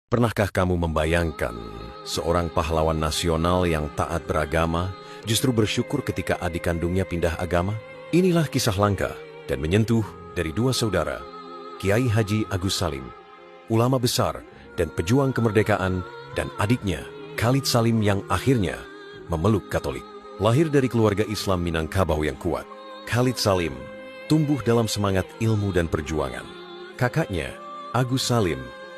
Pernahkah kamu membayangkan seorang pahlawan nasional yang taat beragama justru bersyukur ketika adik kandungnya pindah agama? Inilah kisah langka dan menyentuh dari dua saudara, Kiai Haji Agus Salim, ulama besar dan pejuang kemerdekaan, dan adiknya, Khalid Salim yang akhirnya memeluk Katolik. Lahir dari keluarga Islam Minangkabau yang kuat, Khalid Salim tumbuh dalam semangat ilmu dan perjuangan. Kakaknya, Agus Salim,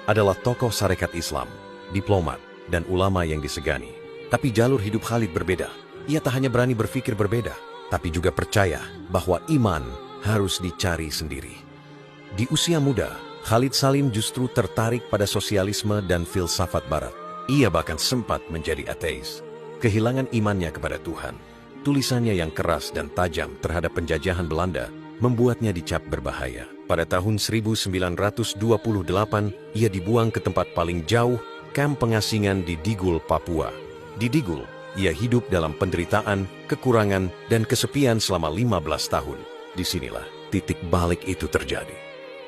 adalah tokoh Sarekat Islam, diplomat, dan ulama yang disegani. Tapi jalur hidup Khalid berbeda. Ia tak hanya berani berpikir berbeda, tapi juga percaya bahwa iman harus dicari sendiri. Di usia muda, Khalid Salim justru tertarik pada sosialisme dan filsafat barat. Ia bahkan sempat menjadi ateis, kehilangan imannya kepada Tuhan. Tulisannya yang keras dan tajam terhadap penjajahan Belanda membuatnya dicap berbahaya. Pada tahun 1928, ia dibuang ke tempat paling jauh, kamp pengasingan di Digul, Papua. Di Digul, ia hidup dalam penderitaan, kekurangan, dan kesepian selama 15 tahun. Disinilah titik balik itu terjadi.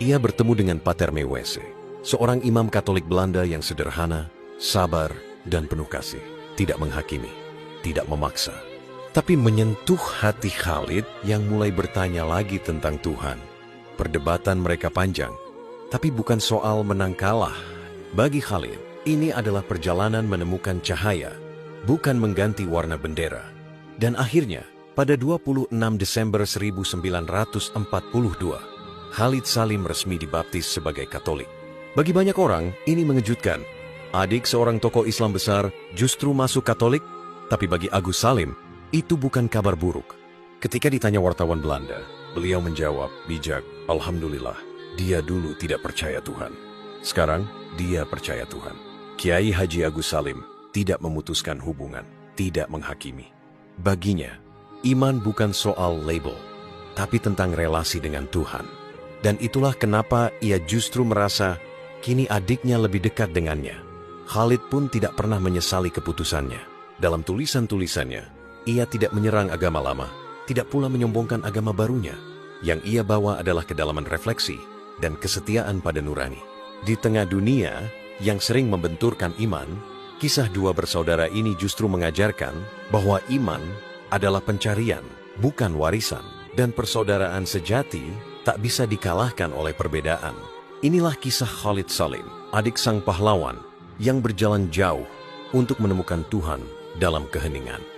Ia bertemu dengan Pater Mewese, seorang imam Katolik Belanda yang sederhana, sabar, dan penuh kasih. Tidak menghakimi, tidak memaksa, tapi menyentuh hati Khalid yang mulai bertanya lagi tentang Tuhan. Perdebatan mereka panjang, tapi bukan soal menang kalah. Bagi Khalid, ini adalah perjalanan menemukan cahaya, bukan mengganti warna bendera. Dan akhirnya, pada 26 Desember 1942, Khalid Salim resmi dibaptis sebagai Katolik. Bagi banyak orang, ini mengejutkan. Adik seorang tokoh Islam besar justru masuk Katolik, tapi bagi Agus Salim, itu bukan kabar buruk. Ketika ditanya wartawan Belanda, beliau menjawab bijak, "Alhamdulillah, dia dulu tidak percaya Tuhan. Sekarang, dia percaya Tuhan." Kiai Haji Agus Salim tidak memutuskan hubungan, tidak menghakimi. Baginya, iman bukan soal label, tapi tentang relasi dengan Tuhan. Dan itulah kenapa ia justru merasa kini adiknya lebih dekat dengannya. Khalid pun tidak pernah menyesali keputusannya. Dalam tulisan-tulisannya, ia tidak menyerang agama lama, tidak pula menyombongkan agama barunya. Yang ia bawa adalah kedalaman refleksi dan kesetiaan pada nurani. Di tengah dunia yang sering membenturkan iman, kisah dua bersaudara ini justru mengajarkan bahwa iman adalah pencarian, bukan warisan. Dan persaudaraan sejati tak bisa dikalahkan oleh perbedaan. Inilah kisah Khalid Salim, adik sang pahlawan yang berjalan jauh untuk menemukan Tuhan dalam keheningan.